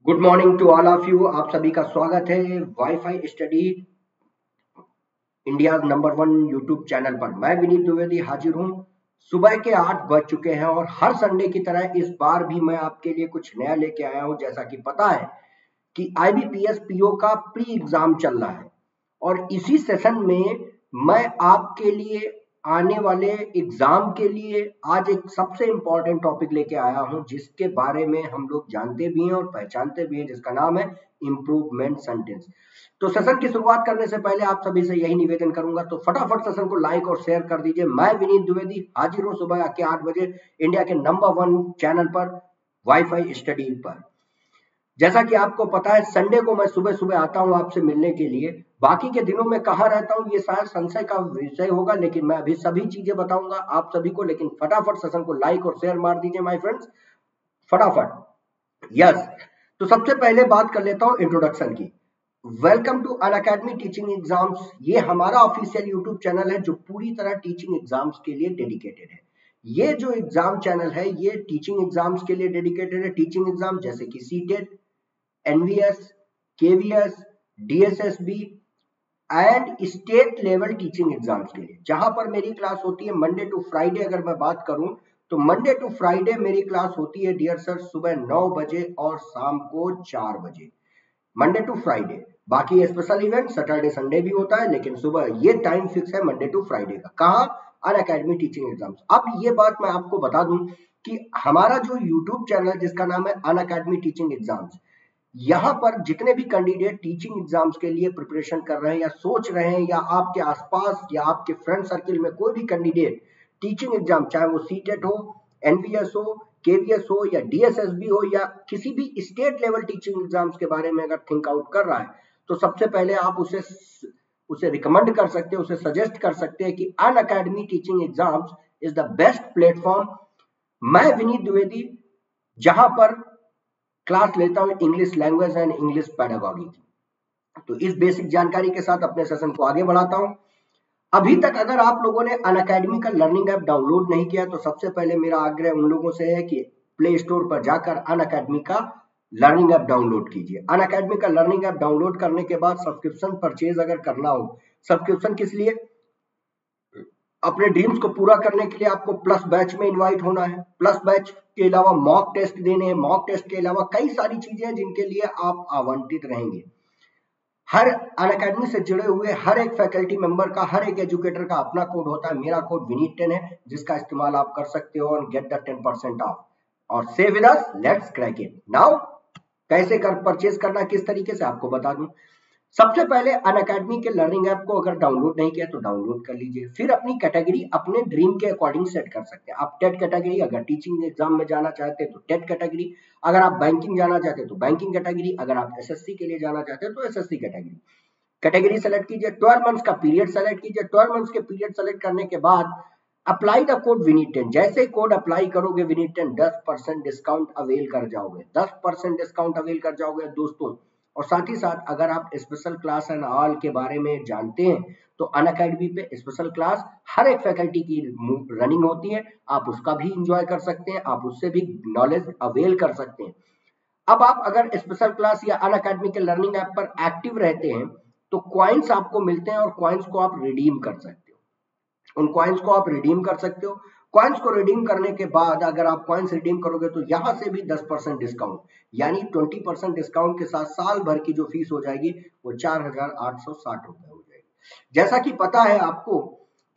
Good morning to all of you. आप सभी का स्वागत है WiFi study India number 1 YouTube channel पर। मैं विनीत द्विवेदी हाजिर हूं। सुबह के 8 बज चुके हैं और हर संडे की तरह इस बार भी मैं आपके लिए कुछ नया लेके आया हूं। जैसा कि पता है कि IBPS PO का प्री एग्जाम चल रहा है और इसी सेशन में मैं आपके लिए आने वाले एग्जाम के लिए आज एक सबसे इंपॉर्टेंट टॉपिक लेके आया हूं, जिसके बारे में हम लोग जानते भी हैं और पहचानते भी हैं, जिसका नाम है इंप्रूवमेंट सेंटेंस। तो सेशन की शुरुआत करने से पहले आप सभी से यही निवेदन करूंगा, तो फटाफट सेशन को लाइक और शेयर कर दीजिए। मैं विनीत द्विवेदी हाजिर हूं सुबह के 8 बजे इंडिया के नंबर 1 चैनल पर वाईफाई स्टडी पर। जैसा कि आपको पता है संडे को मैं सुबह सुबह आता हूं आपसे मिलने के लिए। बाकी के दिनों में कहाँ रहता हूं ये शायद संशय का विषय होगा, लेकिन मैं अभी सभी चीजें बताऊंगा आप सभी को। लेकिन फटाफट सेशन को लाइक और शेयर मार दीजिए माय फ्रेंड्स, फटाफट। यस, तो सबसे पहले बात कर लेता हूं इंट्रोडक्शन की। Welcome to Unacademy teaching exams. ये हमारा ऑफिशियल यूट्यूब चैनल है जो पूरी तरह टीचिंग एग्जाम्स के लिए डेडिकेटेड है। ये जो एग्जाम चैनल है ये टीचिंग एग्जाम्स के लिए डेडिकेटेड है। टीचिंग एग्जाम जैसे कि CTET, NVS, KVS, DSSB and state level teaching exams के लिए, जहां पर मेरी क्लास होती है मंडे टू फ्राइडे। अगर मैं बात करूं तो मंडे टू फ्राइडे मेरी क्लास होती है डियर सर सुबह 9 बजे और शाम को 4 बजे, मंडे टू फ्राइडे। बाकी स्पेशल इवेंट सैटरडे संडे भी होता है, लेकिन सुबह ये टाइम फिक्स है मंडे टू फ्राइडे का। कहाँ? Unacademy teaching exams. अब ये बात मैं आपको बता दूं कि हमारा जो यूट्यूब चैनल है जिसका नाम है अनअकैडमी टीचिंग एग्जाम्स, यहाँ पर जितने भी कैंडिडेट टीचिंग एग्जाम्स के लिए प्रिपरेशन कर रहे हैं या सोच रहे हैं, या आपके आसपास या आपके फ्रेंड सर्किल में कोई भी कैंडिडेट टीचिंग एग्जाम, चाहे वो सीटेट हो, NVS हो, KVS हो या DSSB हो या किसी भी स्टेट लेवल टीचिंग एग्जाम्स के बारे में अगर थिंक आउट कर रहा है, तो सबसे पहले आप उसे रिकमेंड कर सकते हैं, उसे सजेस्ट कर सकते हैं कि Unacademy teaching exams is the best platform. मैं विनीत द्विवेदी जहां पर क्लास लेता हूं English language and English pedagogy की। तो इस बेसिक जानकारी के साथ अपने सेशन को आगे बढ़ाता हूं। अभी तक अगर आप लोगों ने अनअकैडमी का लर्निंग ऐप डाउनलोड नहीं किया, तो सबसे पहले मेरा आग्रह उन लोगों से है कि प्ले स्टोर पर जाकर अनअकैडमी का लर्निंग ऐप डाउनलोड कीजिए। अनअकैडमी का लर्निंग ऐप डाउनलोड करने के बाद सब्सक्रिप्शन परचेज अगर करना हो, सब्सक्रिप्शन किस लिए? अपने ड्रीम्स को पूरा करने के लिए आपको प्लस बैच में इनवाइट होना है। प्लस बैच के अलावा मॉक टेस्ट देने हैं, मॉक टेस्ट के अलावा कई सारी चीजें हैं जिनके लिए आप आवंटित रहेंगे। हर अनअकैडमी से जुड़े हुए हर एक फैकल्टी मेंबर का, हर एक एजुकेटर का अपना कोड होता है। मेरा कोड विनीत10 है, जिसका इस्तेमाल आप कर सकते हो और गेट द 10% ऑफ और save with us, let's crack it now. कैसे कर परचेज करना, किस तरीके से आपको बता दूं। सबसे पहले अनअकैडमी के लर्निंग ऐप को अगर डाउनलोड नहीं किया तो डाउनलोड कर लीजिए। फिर अपनी कैटेगरी अपने ड्रीम के अकॉर्डिंग सेट कर सकते हैं। आप टेट कैटेगरी, अगर टीचिंग एग्जाम में जाना चाहते हैं तो टेट कैटेगरी, अगर आप बैंकिंग जाना चाहते हैं तो बैंकिंग कैटेगरी, अगर आप SSC के लिए जाना चाहते हैं तो SSC कैटेगरी। कैटेगरी सेलेक्ट कीजिए, 12 मंथ्स का पीरियड सेलेक्ट कीजिए। 12 मंथ्स के पीरियड सेलेक्ट करने के बाद अप्लाई द कोड विनीत10। जैसे ही कोड अप्लाई करोगे विनीत10 10% डिस्काउंट अवेल कर जाओगे, 10% डिस्काउंट अवेल कर जाओगे दोस्तों। और साथ ही साथ अगर आप स्पेशल क्लास एंड ऑल के बारे में जानते हैं तो अनअकैडमी पे स्पेशल क्लास हर एक फैकल्टी की रनिंग होती है, आप उसका भी इंजॉय कर सकते हैं, आप उससे भी नॉलेज अवेल कर सकते हैं। अब आप अगर स्पेशल क्लास या अनअकैडमी के लर्निंग ऐप पर एक्टिव रहते हैं तो क्वाइंस आपको मिलते हैं और क्वाइंस को आप रिडीम कर सकते हो। उन क्वाइंस को आप रिडीम कर सकते हो। क्वाइंस को रिडीम करने के बाद अगर आप क्वाइंस रिडीम करोगे तो यहां से भी 10% डिस्काउंट, यानी 20% डिस्काउंट के साथ साल भर की जो फीस हो जाएगी वो 4,860 रुपए हो जाएगी। जैसा कि पता है आपको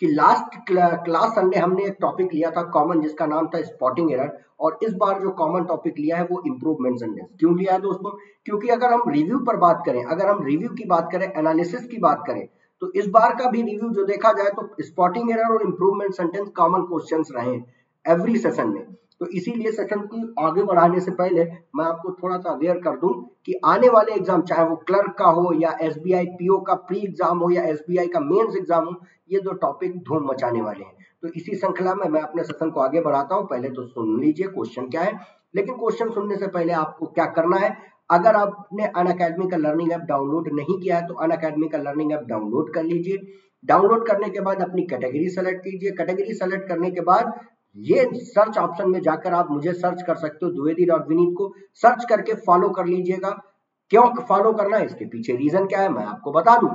कि लास्ट क्लास संडे हमने एक टॉपिक लिया था कॉमन, जिसका नाम था स्पॉटिंग एरर, और इस बार जो कॉमन टॉपिक लिया है वो इंप्रूवमेंट सेंटेंस। क्यों लिया है दोस्तों? क्योंकि अगर हम रिव्यू पर बात करें, अगर हम रिव्यू की बात करें, एनालिसिस की बात करें, तो इस बार का भी रिव्यू जो देखा जाए तो स्पॉटिंग एरर और इंप्रूवमेंट सेंटेंस कॉमन क्वेश्चंस रहे एवरी सेशन में। तो इसीलिए सेशन को आगे बढ़ाने से पहले मैं आपको थोड़ा सा अवेयर कर दूं कि आने वाले एग्जाम, चाहे वो क्लर्क का हो या SBI PO का प्री एग्जाम हो या SBI का मेंस एग्जाम हो, ये दो टॉपिक धूम मचाने वाले हैं। तो इसी श्रृंखला में मैं अपने सेशन को आगे बढ़ाता हूं। पहले तो सुन लीजिए क्वेश्चन क्या है, लेकिन क्वेश्चन सुनने से पहले आपको क्या करना है, अगर आपने अनअकैडमी का लर्निंग ऐप डाउनलोड नहीं किया है तो अनअकैडमी का लर्निंग ऐप डाउनलोड कर लीजिए। डाउनलोड करने के बाद अपनी कैटेगरी सेलेक्ट कीजिए। कैटेगरी सेलेक्ट करने के बाद ये सर्च ऑप्शन में जाकर आप मुझे सर्च कर सकते हो, द्विवेदी.विनीत को सर्च करके फॉलो कर लीजिएगा। क्यों फॉलो करना है, इसके पीछे रीजन क्या है मैं आपको बता दूं।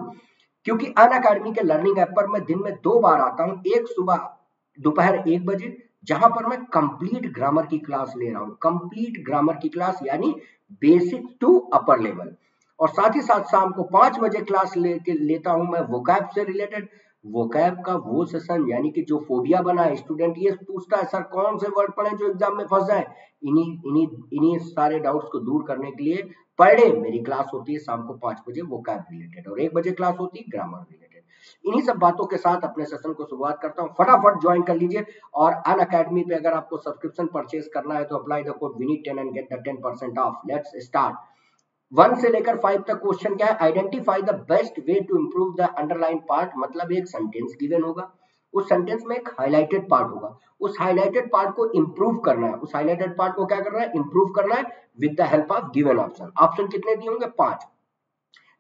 क्योंकि अनअकैडमी के लर्निंग ऐप पर मैं दिन में 2 बार आता हूं, एक सुबह दोपहर 1 बजे, जहां पर मैं कंप्लीट ग्रामर की क्लास ले रहा हूं, कंप्लीट ग्रामर की क्लास यानी बेसिक टू अपर लेवल। और साथ ही साथ शाम को 5 बजे क्लास लेता हूं मैं वोकैब से रिलेटेड। वोकैब का वो सेशन यानी कि जो फोबिया बना है, स्टूडेंट ये पूछता है सर कौन से वर्ड पढ़े जो एग्जाम में फंस जाए, इन्हीं सारे डाउट्स को दूर करने के लिए पर डे मेरी क्लास होती है शाम को 5 बजे वोकैब रिलेटेड, और 1 बजे क्लास होती है ग्रामर रिलेटेड। इन्हीं सब बातों के साथ अपने सेशन को शुरुआत करता हूं, फटाफट ज्वाइन कर लीजिए। और अनअकैडमी पे अगर आपको सब्सक्रिप्शन परचेज करना है तो अप्लाई द कोड विनीत10 and get the 10% off. Let's start. 1 से लेकर 5 तक क्वेश्चन क्या है, identify the best way to improve the underline part. मतलब एक सेंटेंस गिवन होगा, उस सेंटेंस में एक हाइलाइटेड पार्ट होगा, उस हाइलाइटेड पार्ट को इंप्रूव करना है, उस हाइलाइटेड पार्ट को क्या करना है, इंप्रूव करना है with the help of given option. Option कितने दिए होंगे, 5,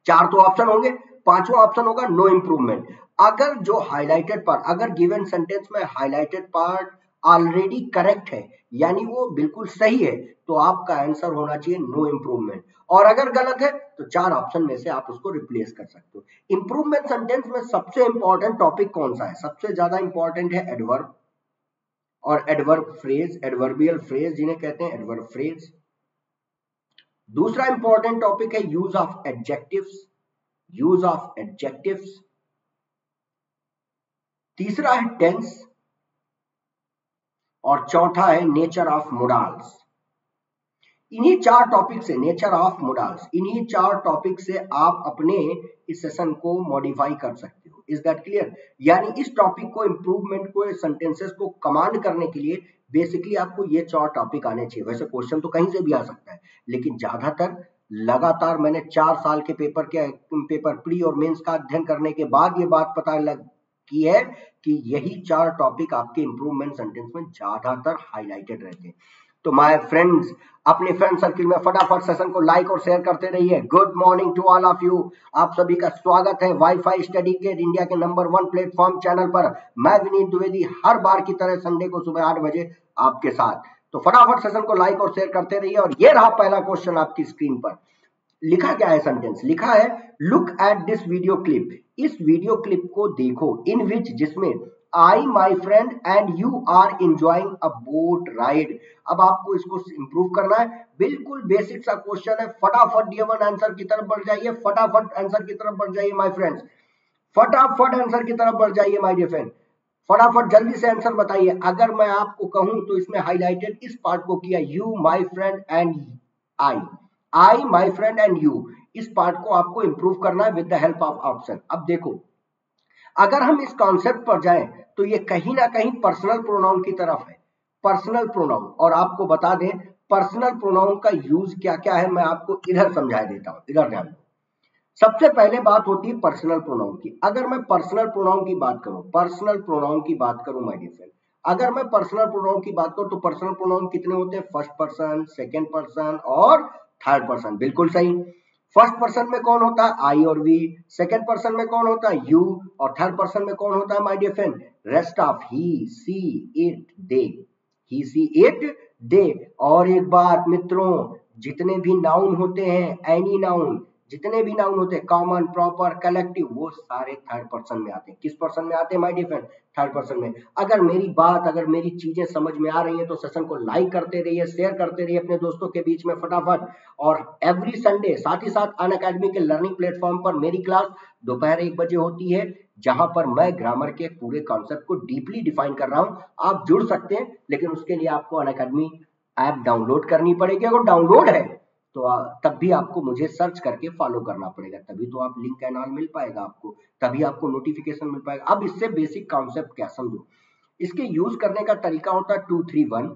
4 तो ऑप्शन होंगे, 5वां ऑप्शन होगा नो इंप्रूवमेंट। अगर जो हाइलाइटेड पार्ट, अगर गिवन सेंटेंस में हाइलाइटेड पार्ट ऑलरेडी करेक्ट है यानी वो बिल्कुल सही है, तो आपका आंसर होना चाहिए नो इंप्रूवमेंट। और अगर गलत है तो 4 ऑप्शन में से आप उसको रिप्लेस कर सकते हो। इंप्रूवमेंट सेंटेंस में सबसे इंपॉर्टेंट टॉपिक कौन सा है, सबसे ज्यादा इंपॉर्टेंट है एडवर्ब और एडवर्ब फ्रेज, एडवर्बियल फ्रेज जिन्हें कहते हैं एडवर्ब फ्रेज। दूसरा इंपॉर्टेंट टॉपिक है use of adjectives, use of adjectives. तीसरा है टेंस, और चौथा है नेचर ऑफ मोडाल्स। इन्हीं 4 टॉपिक से, नेचर ऑफ मोडाल्स, इन्हीं 4 टॉपिक से आप अपने इस सेशन को मॉडिफाई कर सकते हो। Is that clear? यानी इस टॉपिक को, इंप्रूवमेंट को, सेंटेंसेस को कमांड करने के लिए बेसिकली आपको ये 4 टॉपिक आने चाहिए। वैसे क्वेश्चन तो कहीं से भी आ सकता है, लेकिन ज्यादातर लगातार मैंने 4 साल के पेपर प्री और मेंस का अध्ययन करने के बाद ये बात पता लग की है कि यही 4 टॉपिक आपके इंप्रूवमेंट सेंटेंस में ज्यादातर हाईलाइटेड रहते हैं। तो माय फ्रेंड्स, अपने फ्रेंड सर्किल में फटाफट सेशन को लाइक और शेयर करते रहिए। Good morning to all of you. आप सभी का स्वागत है वाईफाई स्टडी के इंडिया के नंबर 1 प्लेटफॉर्म चैनल पर। मैं विनीत द्विवेदी हर बार की तरह संडे को सुबह 8 बजे आपके साथ। तो फटाफट सेशन को लाइक और शेयर करते रहिए। और ये रहा पहला क्वेश्चन आपकी स्क्रीन पर। लिखा क्या है, सेंटेंस लिखा है look at this video clip. इस वीडियो क्लिप को देखो, इन विच, जिसमें I, my friend and you are enjoying a boat ride. अब आपको इसको इंप्रूव करना है, बिल्कुल बेसिक सा क्वेश्चन है। फटाफट D1 आंसर की तरफ बढ़ जाइए, फटाफट आंसर की तरफ बढ़ जाइए माय फ्रेंड्स, फटाफट आंसर की तरफ बढ़ जाइए माय डियर फ्रेंड, फटाफट जल्दी से आंसर बताइए। अगर मैं आपको कहूं तो इसमें हाईलाइटेड इस पार्ट को किया, you, my friend and I, my friend and you, इस पार्ट को आपको इंप्रूव करना है with the help of option. अब देखो, अगर हम इस कॉन्सेप्ट पर जाएं तो ये कहीं ना कहीं पर्सनल प्रोनाउन की तरफ है, पर्सनल प्रोनाउन। और आपको बता दें पर्सनल प्रोनाउन का यूज क्या क्या है, मैं आपको इधर समझा देता हूं, इधर ध्यान दो। सबसे पहले बात होती है पर्सनल प्रोनाउन की। अगर मैं पर्सनल प्रोनाउन की बात करूं, पर्सनल प्रोनाउन की बात करूं माय डियर फ्रेंड, अगर मैं पर्सनल प्रोनाउन की बात करूं तो पर्सनल प्रोनाउन कितने होते हैं, फर्स्ट पर्सन, सेकंड पर्सन और थर्ड पर्सन। बिल्कुल सही। फर्स्ट पर्सन में कौन होता है, आई और वी। सेकंड पर्सन में कौन होता है, यू। और थर्ड पर्सन में कौन होता है my dear friend, rest of he, she, it, they. He, she, it, they. और एक बात मित्रों, जितने भी नाउन होते हैं, एनी नाउन, जितने भी नाउन होते हैं, कॉमन, प्रॉपर, कलेक्टिव, वो सारे थर्ड पर्सन में आते हैं। किस पर्सन में आते हैं my dear friend, third person में। अगर मेरी बात, अगर मेरी चीजें समझ में आ रही है तो सेशन को लाइक करते रहिए, शेयर करते रहिए अपने दोस्तों के बीच में फटाफट। और एवरी संडे साथ ही साथ अनअकैडमी के लर्निंग प्लेटफॉर्म पर मेरी क्लास दोपहर 1 बजे होती है, जहां पर मैं ग्रामर के पूरे कॉन्सेप्ट को डीपली डिफाइन कर रहा हूं। आप जुड़ सकते हैं, लेकिन उसके लिए आपको अनअकैडमी ऐप डाउनलोड करनी पड़ेगी। अगर डाउनलोड है तो तब भी आपको मुझे सर्च करके फॉलो करना पड़ेगा, तभी तो आप लिंक एंड ऑल मिल पाएगा आपको, तभी आपको नोटिफिकेशन मिल पाएगा। अब इससे बेसिक कॉन्सेप्ट क्या समझो, इसके यूज करने का तरीका होता है 2 3 1।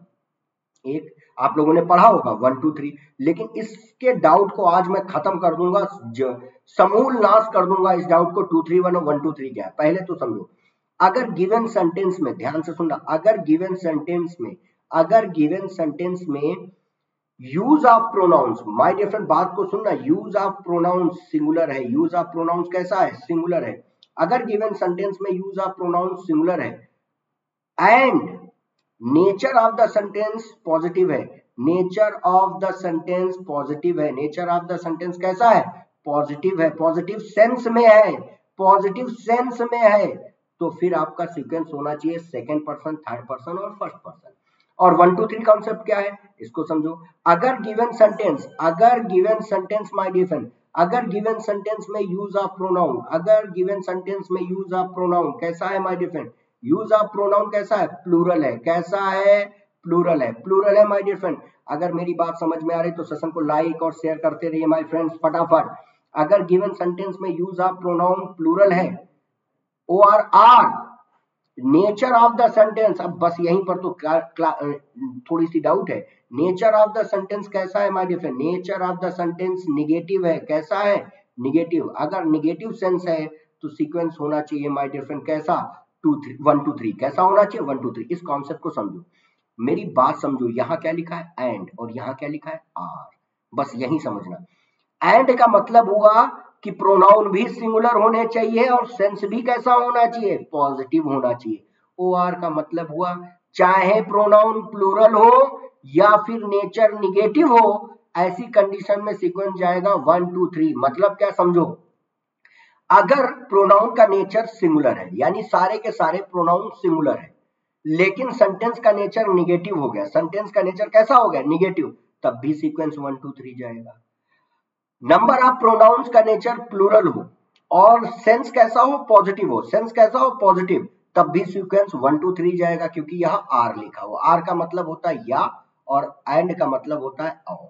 एक आप लोगों ने पढ़ा होगा 1 2 3, लेकिन इसके डाउट को आज मैं खत्म कर दूंगा, समूल नाश कर दूंगा इस डाउट को। 2 3 1 और 1 2 3 क्या है पहले तो समझो। अगर गिवन सेंटेंस में, ध्यान से सुनना, अगर गिवन सेंटेंस में use of pronouns, my dear friend बात को सुनना, यूज ऑफ प्रोनाउंस सिंगुलर है। यूज ऑफ प्रोनाउंस कैसा है, सिंगुलर है। अगर गिवन सेंटेंस में यूज ऑफ प्रोनाउंस सिंगुलर है and nature of the sentence positive है, nature of the sentence positive है, नेचर ऑफ द सेंटेंस कैसा है, पॉजिटिव है, पॉजिटिव सेंस में है, पॉजिटिव सेंस में है, तो फिर आपका सीक्वेंस होना चाहिए सेकंड पर्सन, थर्ड पर्सन और फर्स्ट पर्सन। और 1 2 3 कॉन्सेप्ट क्या है इसको समझो। अगर given sentence my dear friend, अगर गिवन सेंटेंस में यूज ऑफ प्रोनाउन, अगर गिवन सेंटेंस में यूज ऑफ प्रोनाउन कैसा है my dear friend, use of pronoun कैसा है, प्लूरल है, कैसा है, प्लूरल है, प्लूरल है माय डियर फ्रेंड। अगर मेरी बात समझ में आ रही तो सेशन को लाइक और शेयर करते रहिए माय फ्रेंड्स फटाफट। अगर गिवन सेंटेंस में यूज ऑफ प्रोनाउन प्लूरल है, or nature of the sentence, अब बस यहीं पर तो थोड़ी सी डाउट है, नेचर ऑफ द सेंटेंस कैसा है my dear friend, nature of the sentence negative है, कैसा है, निगेटिव। अगर निगेटिव सेंस है तो सीक्वेंस होना चाहिए माय डियर फ्रेंड कैसा, 1 2 3, कैसा होना चाहिए 1 2 3। इस कॉन्सेप्ट को समझो, मेरी बात समझो, यहां क्या लिखा है एंड और यहां क्या लिखा है आर, बस यही समझना। एंड का मतलब हुआ कि प्रोनाउन भी सिंगुलर होने चाहिए और सेंस भी कैसा होना चाहिए, पॉजिटिव होना चाहिए। ओ आर का मतलब हुआ चाहे प्रोनाउन प्लूरल हो या फिर नेचर निगेटिव हो, ऐसी कंडीशन में सीक्वेंस जाएगा 1 2 3। मतलब क्या समझो, अगर प्रोनाउन का नेचर सिंगुलर है यानी सारे के सारे प्रोनाउन सिंगुलर है, लेकिन सेंटेंस का नेचर निगेटिव हो गया, सेंटेंस का नेचर कैसा हो गया, निगेटिव, तब भी सीक्वेंस 1 2 3 जाएगा। नंबर ऑफ प्रोनाउंस का नेचर प्लूरल हो और सेंस कैसा हो, पॉजिटिव हो, सेंस कैसा हो, पॉजिटिव, तब भी सीक्वेंस 1 2 3 जाएगा, क्योंकि यहाँ आर लिखा हुआ, आर का मतलब होता है या और एंड का मतलब होता है और।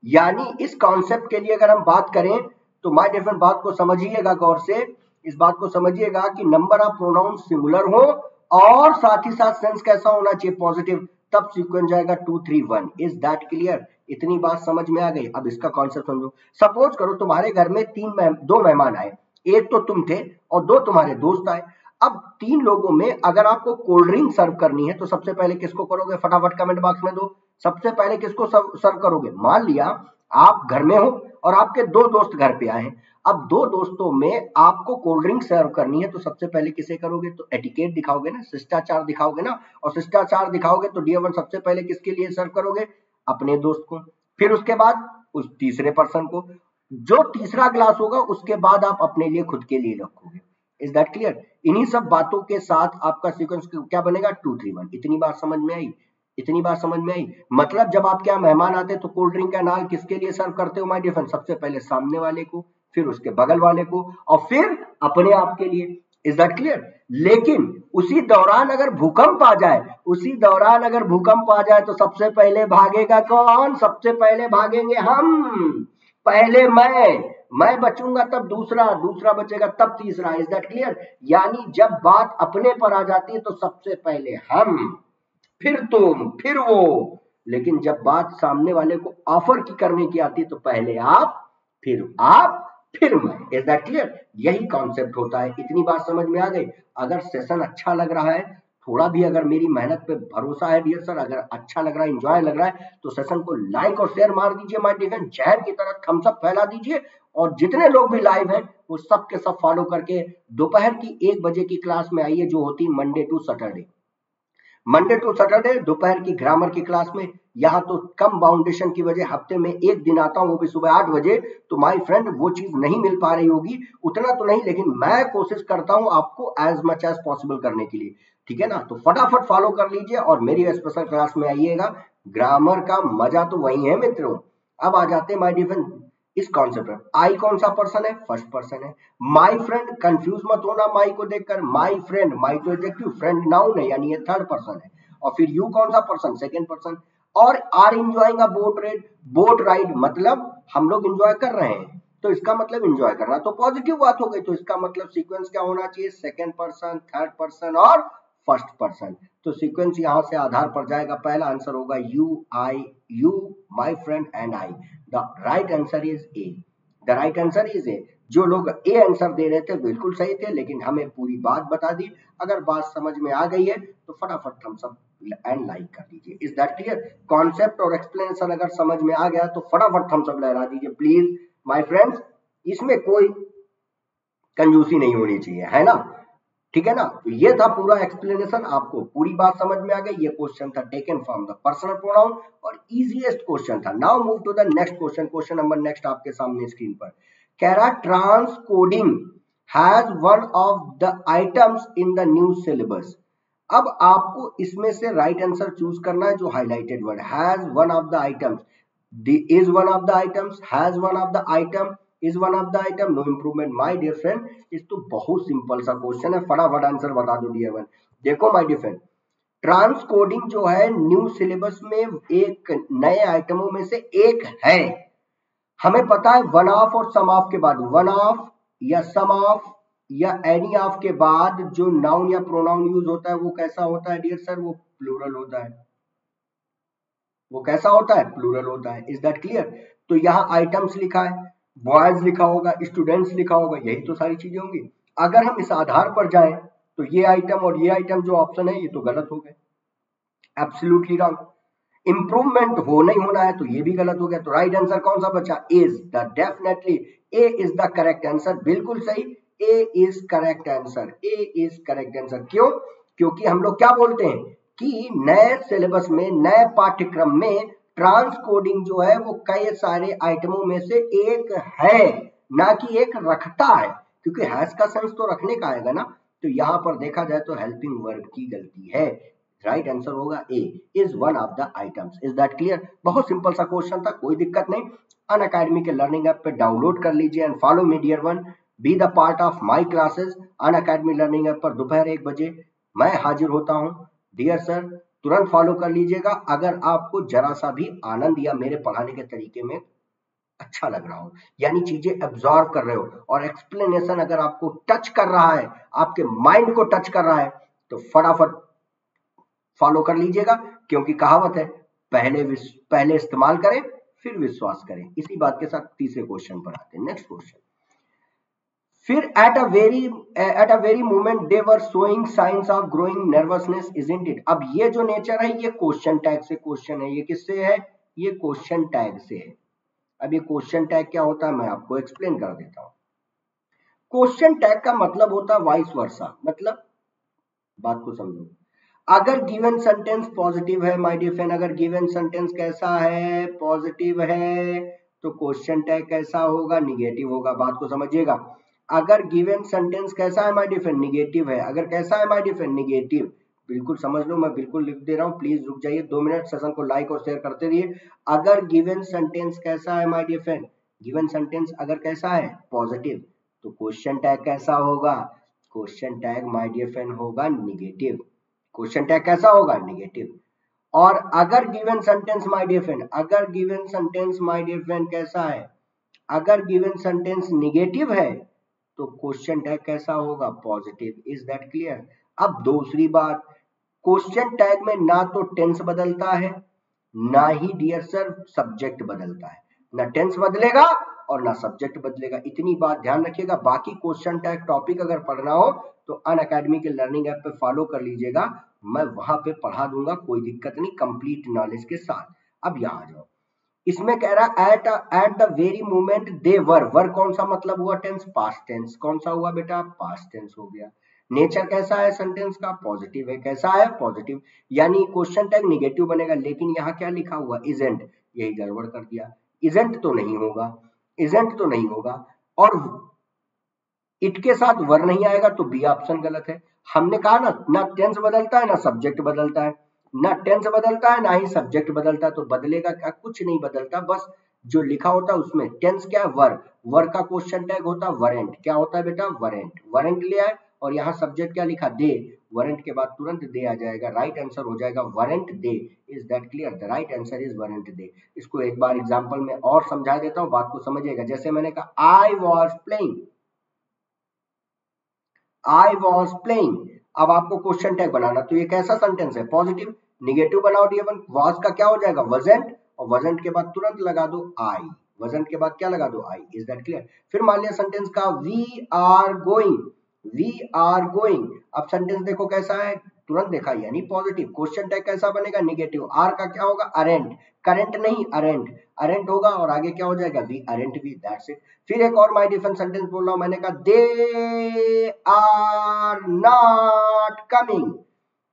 यानी इस कॉन्सेप्ट के लिए अगर हम बात करें तो माय डियर फ्रेंड बात को समझिएगा गौर से, इस बात को समझिएगा कि नंबर ऑफ प्रोनाउन सिमिलर हो और साथ ही साथ सेंस कैसा होना चाहिए, पॉजिटिव, तब सीक्वेंस जाएगा 2 3 1। इज दैट क्लियर, इतनी बात समझ में आ गई। अब इसका कॉन्सेप्ट समझो। सपोज करो तुम्हारे घर में दो मेहमान आए, एक तो तुम थे और दो तुम्हारे दोस्त आए। अब 3 लोगों में अगर आपको कोल्ड ड्रिंक सर्व करनी है तो सबसे पहले किसको करोगे, फटाफट कमेंट बॉक्स में दो, सबसे पहले किसको सर्व करोगे। मान लिया आप घर में हो और आपके 2 दोस्त घर पे आए हैं, अब 2 दोस्तों में आपको कोल्ड ड्रिंक सर्व करनी है तो सबसे पहले किसे करोगे, तो एटिकेट दिखाओगे ना, शिष्टाचार दिखाओगे ना, और शिष्टाचार दिखाओगे तो डियर वन सबसे पहले किसके लिए सर्व करोगे, अपने दोस्त को, फिर उसके बाद उस तीसरे पर्सन को, जो तीसरा ग्लास होगा उसके बाद आप अपने लिए खुद के लिए रखोगे। Is that clear. इन्हीं सब बातों के साथ आपका सीक्वेंस क्या बनेगा, 2 3 1। इतनी बात समझ में आई, इतनी बात समझ में आई। मतलब जब आपके यहाँ मेहमान आते हैं तो कोल्ड ड्रिंक का नाम किसके लिए सर्व करते हो माय डियर फ्रेंड, सबसे पहले सामने वाले को, फिर उसके बगल वाले को और फिर अपने आप के लिए। Is that clear. लेकिन उसी दौरान अगर भूकंप आ जाए, उसी दौरान अगर भूकंप आ जाए तो सबसे पहले भागेगा कौन, सबसे पहले भागेंगे हम, पहले मैं बचूंगा तब दूसरा, दूसरा बचेगा तब तीसरा। Is that clear. यानी जब बात अपने पर आ जाती है तो सबसे पहले हम, फिर तुम, फिर वो, लेकिन जब बात सामने वाले को ऑफर की करने की आती है तो पहले आप, फिर मैं। Is that clear. यही कॉन्सेप्ट होता है। इतनी बात समझ में आ गई। अगर सेशन अच्छा लग रहा है, थोड़ा भी अगर मेरी मेहनत पे भरोसा है डियर सर, अगर अच्छा लग रहा है, एंजॉय लग रहा है, तो सेशन को लाइक और शेयर मार दीजिए माय डियर फ्रेंड, जहर की तरह थम्स अप फैला दीजिए। और जितने लोग भी लाइव हैं वो सब के सब फॉलो करके दोपहर की 1 बजे की क्लास में आइए, जो होती मंडे टू सैटरडे दोपहर की ग्रामर की क्लास में। यहाँ तो कम बाउंडेशन की वजह हफ्ते में 1 दिन आता हूँ, वो भी सुबह 8 बजे, तो माय फ्रेंड वो चीज नहीं मिल पा रही होगी, उतना तो नहीं, लेकिन मैं कोशिश करता हूँ आपको एज मच एज पॉसिबल करने के लिए। ठीक है ना, तो फटाफट फॉलो कर लीजिए और मेरी स्पेशल क्लास में आइएगा। ग्रामर का मजा तो वही है मित्रों। अब आ जाते हैं माय डियर फ्रेंड इस कॉन्सेप्ट में। आई कौन सा पर्सन है, फर्स्ट पर्सन है। माय फ्रेंड, कंफ्यूज मत होना माई को देखकर, माय फ्रेंड, माई तो एडजेक्टिव, फ्रेंड नाउन है यानी ये थर्ड पर्सन है। और फिर यू कौन सा पर्सन, सेकंड पर्सन। और are enjoying a boat ride, मतलब हम लोग एंजॉय कर रहे हैं, तो इसका मतलब एंजॉय करना तो पॉजिटिव बात हो गई, तो इसका मतलब सीक्वेंस क्या होना चाहिए, सेकंड पर्सन, थर्ड पर्सन और फर्स्ट पर्सन। तो सीक्वेंस यहां से आधार पर जाएगा, पहला आंसर होगा you, I, you, my friend and I. The right answer is a, the right answer is a. जो लोग ए आंसर दे रहे थे बिल्कुल सही थे, लेकिन हमें पूरी बात बता दी। अगर बात समझ में आ गई है तो फटाफट थम्स अप एंड लाइक कर दीजिए। Is that clear. कॉन्सेप्ट और एक्सप्लेनेशन अगर समझ में आ गया तो फटाफट थम्स अप लहरा दीजिए प्लीज माय फ्रेंड्स। इसमें कोई कंजूसी नहीं होनी चाहिए, है ना। ठीक है ना। तो ये था पूरा एक्सप्लेनेशन, आपको पूरी बात समझ में आ गई। ये क्वेश्चन था taken from the personal pronoun और इजीएस्ट क्वेश्चन था। Now move to the next question. Question number next आपके सामने स्क्रीन पर कह रहा transcoding has one of the items in the new syllabus. अब आपको इसमें से राइट आंसर चूज करना है जो highlighted word has one of the items, is one of the items, has one of the item, is one of the item, no improvement my dear friend। इस तो बहुत सिंपल सा question है, फटाफट answer बता दो डियर वन। देखो my dear friend, transcoding जो है न्यू सिलेबस में एक नए आइटमों में से एक है। हमें पता है वन ऑफ और सम ऑफ के बाद, वन ऑफ या सम ऑफ या एनी ऑफ के बाद जो नाउन या प्रोनाउन यूज होता है वो कैसा होता है डियर सर, वो प्लूरल होता है। वो कैसा होता है, प्लूरल होता है। Is that clear. तो यहाँ आइटम्स लिखा है, बॉयज लिखा होगा, स्टूडेंट्स लिखा होगा, यही तो सारी चीजें होंगी। अगर हम इस आधार पर जाएं तो ये आइटम और ये आइटम जो ऑप्शन है ये तो गलत हो गए, एब्सोल्युटली रॉन्ग। इंप्रूवमेंट हो नहीं होना है तो ये भी गलत हो गया। तो राइट आंसर कौन सा बचा, is the, definitely A is the correct answer. बिल्कुल सही, A is correct answer, A is correct answer. क्यों, क्योंकि हम लोग क्या बोलते हैं कि नए सिलेबस में, नए पाठ्यक्रम में ट्रांसकोडिंग जो है वो कई सारे आइटमों में से एक है, ना कि एक रखता है। क्योंकि हैज का सेंस तो रखने का आएगा ना। तो यहां पर देखा जाए तो हेल्पिंग वर्ब की गलती है। राइट आंसर होगा A, is one of the items. Is that clear. बहुत सिंपल सा क्वेश्चन था, कोई दिक्कत नहीं। अनअकैडमी के लर्निंग ऐप पे डाउनलोड कर लीजिए and follow me dear one, be the part of my classes. Unacademy learning app पर दोपहर 1 बजे मैं हाजिर होता हूं डियर सर, तुरंत फॉलो कर लीजिएगा। अगर आपको जरा सा भी आनंद या मेरे पढ़ाने के तरीके में अच्छा लग रहा हो, यानी चीजें एब्जॉर्व कर रहे हो और एक्सप्लेनेशन अगर आपको टच कर रहा है, आपके माइंड को टच कर रहा है, तो फटाफट फॉलो कर लीजिएगा। क्योंकि कहावत है पहले इस्तेमाल करें फिर विश्वास करें। इसी बात के साथ तीसरे क्वेश्चन पर आते हैं। नेक्स्ट क्वेश्चन, फिर at a very moment they were showing science of growing nervousness isn't it. अब ये जो नेचर है ये क्वेश्चन टैग से क्वेश्चन है। ये किससे है, ये क्वेश्चन टैग से है। अब ये क्वेश्चन टैग क्या होता है मैं आपको एक्सप्लेन कर देता हूं। क्वेश्चन टैग का मतलब होता है वाइस वर्सा, मतलब बात को समझो। अगर गिवन सेंटेंस पॉजिटिव है माय डियर फ्रेंड, अगर गिवन सेंटेंस कैसा है, पॉजिटिव है, तो क्वेश्चन टैग कैसा होगा, निगेटिव होगा। बात को समझिएगा। अगर गिवन सेंटेंस कैसा है माय डियर फ्रेंड, निगेटिव है। अगर कैसा है माय डियर फ्रेंड, निगेटिव। बिल्कुल समझ लो, मैं बिल्कुल लिख दे रहा हूं, प्लीज रुक जाइए 2 मिनट, सेशन को लाइक और शेयर करते रहिए। अगर गिवन सेंटेंस कैसा है my dear friend, given sentence अगर कैसा है, पॉजिटिव, तो क्वेश्चन टैग कैसा होगा, question tag my dear friend होगा निगेटिव। क्वेश्चन टैग कैसा होगा, निगेटिव। और अगर given sentence my dear friend, अगर given sentence my dear friend कैसा है, अगर गिवन सेंटेंस निगेटिव है, तो क्वेश्चन टैग कैसा होगा, पॉजिटिव। Is that clear. अब दूसरी बात, क्वेश्चन टैग में ना तो टेंस बदलता है, ना ही डियर सर सब्जेक्ट बदलता है। ना टेंस बदलेगा और ना सब्जेक्ट बदलेगा, इतनी बात ध्यान रखिएगा। बाकी क्वेश्चन टैग टॉपिक अगर पढ़ना हो तो अनअकैडमी के लर्निंग ऐप पे फॉलो कर लीजिएगा, मैं वहां पे पढ़ा दूंगा, कोई दिक्कत नहीं, कंप्लीट नॉलेज के साथ। अब यहां जाओ, इसमें कह रहा है at the very moment they were कौन सा मतलब हुआ, टेंस, पास्ट टेंस। कौन सा हुआ बेटा, पास्ट टेंस हो गया। नेचर कैसा है सेंटेंस का, पॉजिटिव है। कैसा है, पॉजिटिव, यानी क्वेश्चन टैग निगेटिव बनेगा। लेकिन यहाँ क्या लिखा हुआ, इजेंट, यही गड़बड़ कर दिया। इजेंट तो नहीं होगा, इजेंट तो नहीं होगा, और इट के साथ वर नहीं आएगा तो बी ऑप्शन गलत है। हमने कहा ना टेंस बदलता है ना सब्जेक्ट बदलता है, ना टेंस बदलता है ना ही सब्जेक्ट बदलता है, तो बदलेगा क्या, कुछ नहीं बदलता। बस जो लिखा होता है उसमें टेंस क्या है, वर का क्वेश्चन टैग होता है वरेंट। क्या होता है बेटा, वरेंट। वरेंट लिया है और यहाँ सब्जेक्ट क्या लिखा, दे। वरेंट के बाद तुरंत दे आ जाएगा, राइट आंसर हो जाएगा weren't they. Is that clear, the right answer is weren't they. इसको एक बार एग्जाम्पल में और समझा देता हूँ, बात को समझिएगा। जैसे मैंने कहा I was playing, I was playing. अब आपको क्वेश्चन टैग बनाना, तो ये कैसा सेंटेंस है, पॉजिटिव। निगेटिव बनाओ डियर वन, वॉज का क्या हो जाएगा, वजेंट, और वजेंट के बाद तुरंत लगा दो आई। वजेंट के बाद क्या लगा दो, आई। Is that clear. फिर मान लिया सेंटेंस का we are going, we are going. अब सेंटेंस देखो कैसा है, तुरंत देखा यानी पॉजिटिव। क्वेश्चन टैग कैसा बनेगा, निगेटिव। आर का क्या होगा, अरेंट, करेंट नहीं अरेंट, अरेंट होगा और आगे क्या हो जाएगा, we aren't we, that's it. फिर एक और माय डिफरेंट सेंटेंस बोल रहा हूं, मैंने कहा they are not coming,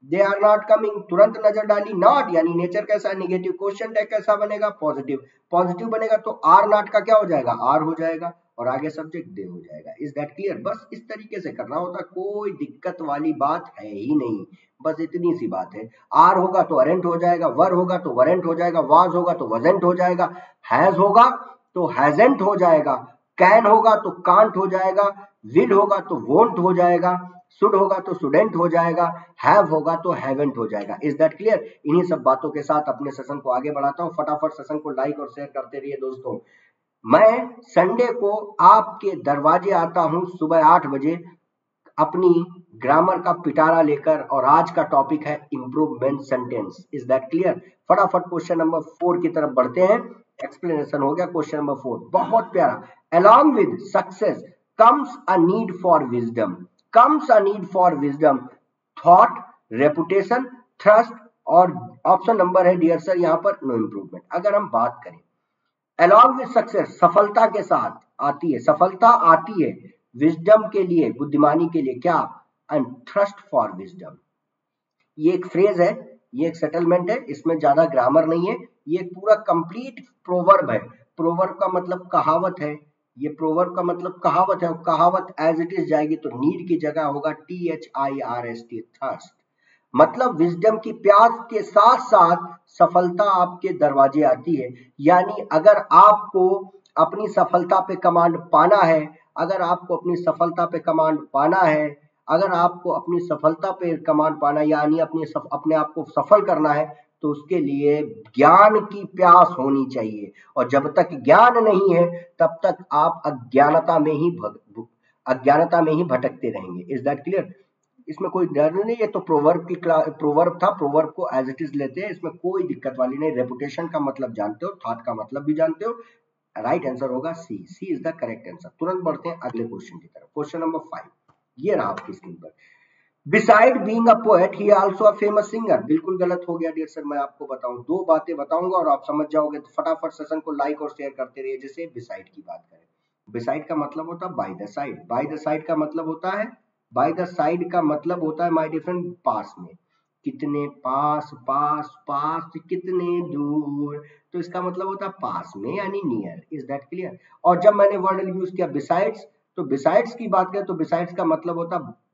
they are not coming, तुरंत नजर डाली, नॉट यानी नेचर कैसा है, निगेटिव। क्वेश्चन टैग कैसा बनेगा, पॉजिटिव, पॉजिटिव बनेगा तो आर नॉट का क्या हो जाएगा, आर हो जाएगा और आगे सब्जेक्ट दे हो जाएगा। Is that clear? बस इस तरीके से करना होता, कोई दिक्कत वाली बात है ही नहीं, बस इतनी सी बात है। आर होगा तो अरेंट हो जाएगा, वर होगा तो वरेंट हो जाएगा, वाज होगा तो वजेंट हो जाएगा, हैज होगा तो हैजेंट हो जाएगा, कैन होगा तो कांट हो जाएगा, विल होगा तो वोंट हो जाएगा, शुड होगा तो शुडेंट हो जाएगा, हैव होगा तो हैवेंट हो जाएगा। Is that clear? इन्हीं सब बातों के साथ अपने सेशन को आगे बढ़ाता हूं। फटाफट सेशन को लाइक और शेयर करते रहिए दोस्तों। मैं संडे को आपके दरवाजे आता हूं सुबह 8 बजे अपनी ग्रामर का पिटारा लेकर, और आज का टॉपिक है improvement sentence. Is that clear? फटाफट क्वेश्चन नंबर 4 की तरफ बढ़ते हैं। एक्सप्लेनेशन हो गया। क्वेश्चन नंबर 4 बहुत प्यारा, along with success comes a need for wisdom, comes a need for wisdom, thought, reputation, trust, और ऑप्शन नंबर है डियर सर यहाँ पर नो इम्प्रूवमेंट। अगर हम बात करें along with success, सफलता के साथ आती है, सफलता आती है विजडम के लिए, बुद्धिमानी के लिए, क्या, एंड ट्रस्ट फॉर विजडम। ये एक फ्रेज है, ये एक सेटलमेंट है, इसमें ज्यादा ग्रामर नहीं है, ये पूरा कंप्लीट प्रोवर्ब है। प्रोवर्ब का मतलब कहावत है, ये प्रोवर्ब का मतलब कहावत है, और कहावत एज इट इज जाएगी तो नीड की जगह होगा THIRST, थर्स्ट। मतलब विजडम की प्यास के साथ साथ सफलता आपके दरवाजे आती है। यानी अगर आपको अपनी सफलता पे कमांड पाना है, अगर आपको अपनी सफलता पे कमांड पाना है, अगर आपको अपनी सफलता पे कमांड पाना यानी अपने आप को सफल करना है, तो उसके लिए ज्ञान की प्यास होनी चाहिए। और जब तक ज्ञान नहीं है तब तक आप अज्ञानता में ही भटकते रहेंगे। Is that clear? इसमें कोई डर नहीं है। तो प्रोवर्ब प्रोवर्ब था, प्रोवर्ब को एज इट इज लेते हैं, इसमें कोई दिक्कत वाली नहीं। रेपुटेशन का मतलब जानते हो, थॉट का मतलब भी जानते हो। राइट आंसर होगा सी, सी इज द करेक्ट आंसर। तुरंत बढ़ते हैं अगले क्वेश्चन की तरफ। क्वेश्चन नंबर 5 ये रहा आपकी स्क्रीन पर। Beside being a poet, he also a famous singer। बिल्कुल गलत हो गया डियर सर, मैं आपको बताऊं, दो बातें बताऊंगा और आप समझ जाओगे। तो फटाफट सेशन को लाइक और शेयर करते रहिए। जैसे बिसाइड की बात करें, बिसाइड का मतलब होता है by the side, by the side का मतलब होता है, बाय द साइड का मतलब होता है माय डिफरेंट पास में, कितने पास, पास पास कितने दूर, तो इसका मतलब होता है पास में यानी नियर। Is that clear? और जब मैंने वर्ड यूज किया बिसाइड्स, तो बिसाइड्स की बात करें तो बिसाइड्स का मतलब होता है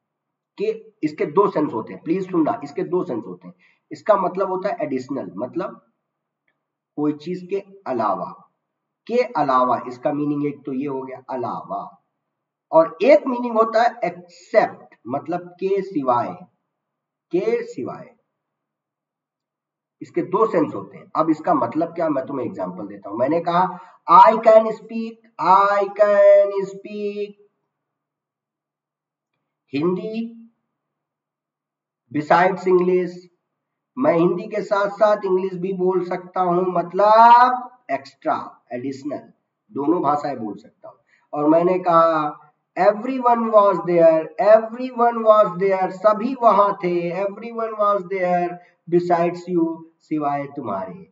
कि इसके दो सेंस होते हैं, प्लीज सुनना, इसके दो सेंस होते हैं। इसका मतलब होता है एडिशनल, मतलब कोई चीज के अलावा, के अलावा, इसका मीनिंग एक तो ये हो गया अलावा, और एक मीनिंग होता है एक्सेप्ट, मतलब के सिवाय, के सिवाय। इसके दो सेंस होते हैं। अब इसका मतलब क्या, मैं तुम्हें एग्जांपल देता हूं। मैंने कहा I can speak Hindi besides English, मैं हिंदी के साथ साथ इंग्लिश भी बोल सकता हूं, मतलब एक्स्ट्रा, एडिशनल, दोनों भाषाएं बोल सकता हूं। और मैंने कहा everyone was there, everyone was there, सभी वहां थे, everyone was there besides you, सिवाय तुम्हारे,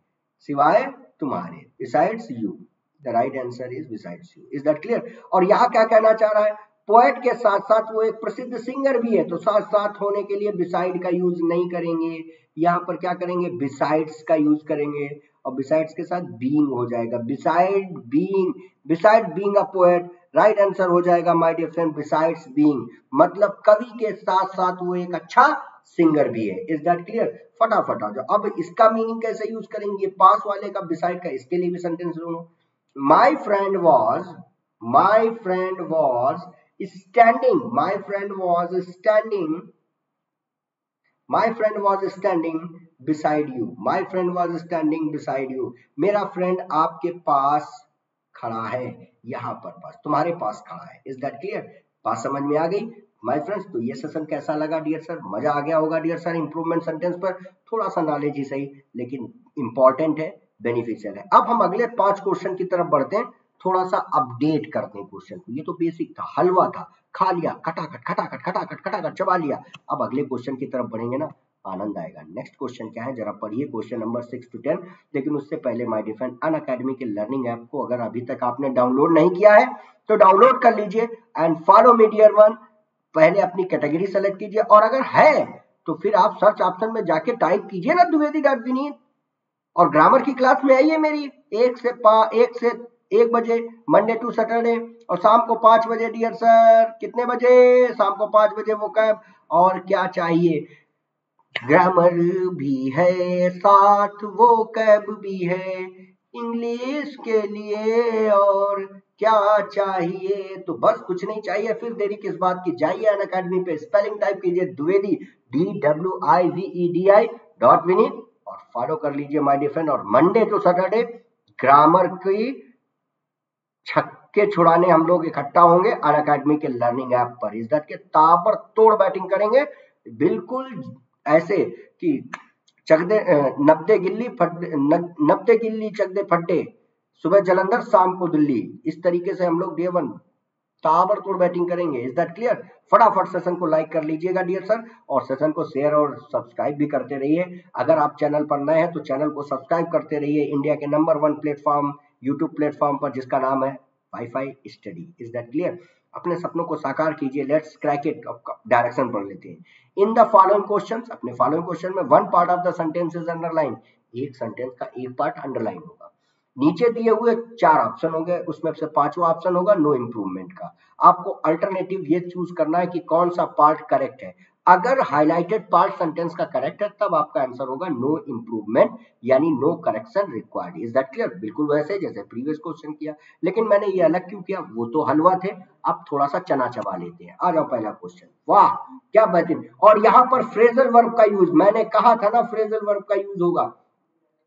सिवाय तुम्हारे, besides you. The right answer is besides you. Is that clear? और यहां क्या कहना चाह रहा है, पोएट के साथ साथ वो एक प्रसिद्ध सिंगर भी है, तो साथ साथ होने के लिए बिसाइड का यूज नहीं करेंगे, यहाँ पर क्या करेंगे, बिसाइड्स का यूज करेंगे, और बिसाइड्स के साथ बीइंग हो जाएगा, beside being a poet. Right answer हो जाएगा my dear friend besides being, मतलब कवि के साथ साथ वो एक अच्छा सिंगर भी है। Is that clear? फटाफट आ जाओ। अब इसका मीनिंग कैसे यूज करेंगे, पास वाले का बिसाइड का, इसके लिए भी सेंटेंस सुनो। My friend was standing, my friend was standing beside you, my friend was standing beside you, मेरा फ्रेंड आपके पास खड़ा है, यहाँ पर पास, तुम्हारे पास खड़ा है। Is that clear? बात समझ में आ गई माय फ्रेंड्स? तो ये सेशन कैसा लगा डियर सर? मजा आ गया होगा डियर सर। इंप्रूवमेंट सेंटेंस पर थोड़ा सा नॉलेज ही सही, लेकिन इंपॉर्टेंट है, बेनिफिशियल है। अब हम अगले 5 क्वेश्चन की तरफ बढ़ते हैं। थोड़ा सा अपडेट करते हैं क्वेश्चन को। ये तो बेसिक था, हलवा था, खा लिया, खटाखट खटाखट खटाखट खटाखट चबा लिया। अब अगले क्वेश्चन की तरफ बढ़ेंगे ना, आनंद आएगा। नेक्स्ट क्वेश्चन क्या है, जरा पढ़िए क्वेश्चन नंबर 6 to 10। लेकिन उससे पहले माय डियर फ्रेंड, अनअकैडमी के लर्निंग ऐप को अगर अभी तक आपने डाउनलोड नहीं किया है तो डाउनलोड कर लीजिए and follow me dear one. पहले अपनी कैटेगरी सेलेक्ट कीजिए, और अगर है तो फिर आप सर्च ऑप्शन में जाके टाइप कीजिए ना द्विवेदी.विनीत, और ग्रामर की क्लास में आइए मेरी 1 से 1 बजे मंडे टू सैटरडे, और शाम को 5 बजे डियर सर। कितने बजे? शाम को 5 बजे वो कैब। और क्या चाहिए? ग्रामर भी है साथ, वो कैब भी है इंग्लिश के लिए, और क्या चाहिए? तो बस कुछ नहीं चाहिए, फिर देरी किस बात की, जाइए अनअकैडमी पे, स्पेलिंग टाइप कीजिए द्विवेदी DWIVEDI.विनीत, और फॉलो कर लीजिए माय डियर फ्रेंड। और मंडे टू सैटरडे ग्रामर की छक्के छुड़ाने हम लोग इकट्ठा होंगे अनअकैडमी के लर्निंग ऐप पर। इस दैट के ताबड़तोड़ बैटिंग करेंगे, बिल्कुल ऐसे कि नब्बे गिल्ली चकदे फड्डे, सुबह जलंधर शाम को दिल्ली, इस तरीके से हम लोग डे वन ताबड़तोड़ बैटिंग करेंगे। Is that clear? फटाफट सेशन को लाइक कर लीजिएगा डियर सर, और सेशन को शेयर और सब्सक्राइब भी करते रहिए। अगर आप चैनल पर नए हैं तो चैनल को सब्सक्राइब करते रहिए, इंडिया के नंबर 1 प्लेटफॉर्म यूट्यूब प्लेटफॉर्म पर, जिसका नाम है WiFi study. Is that clear? अपने सपनों को साकार कीजिए, लेट्स क्रैक इट। डायरेक्शन पढ़ लेते हैं। इन द फॉलोइंग क्वेश्चंस, अपने फॉलोइंग क्वेश्चन में one part of the sentence is underline, एक सेंटेंस का एक पार्ट अंडरलाइन होगा। नीचे दिए हुए 4 ऑप्शन होंगे, उसमें से 5वां ऑप्शन होगा नो इंप्रूवमेंट का। आपको अल्टरनेटिव ये चूज करना है कि कौन सा पार्ट करेक्ट है। अगर हाईलाइटेड पार्ट सेंटेंस का करेक्ट है तब आपका आंसर होगा नो इंप्रूवमेंट, यानी no correction required. Is that clear? बिल्कुल वैसे जैसे प्रीवियस क्वेश्चन किया, लेकिन मैंने ये अलग क्यों किया, वो तो हलवा थे, अब थोड़ा सा चना चबा लेते हैं। आ जाओ पहला क्वेश्चन। वाह क्या बेहतरीन! और यहाँ पर फ्रेजल वर्ब का यूज, मैंने कहा था ना फ्रेजल वर्ब का यूज होगा।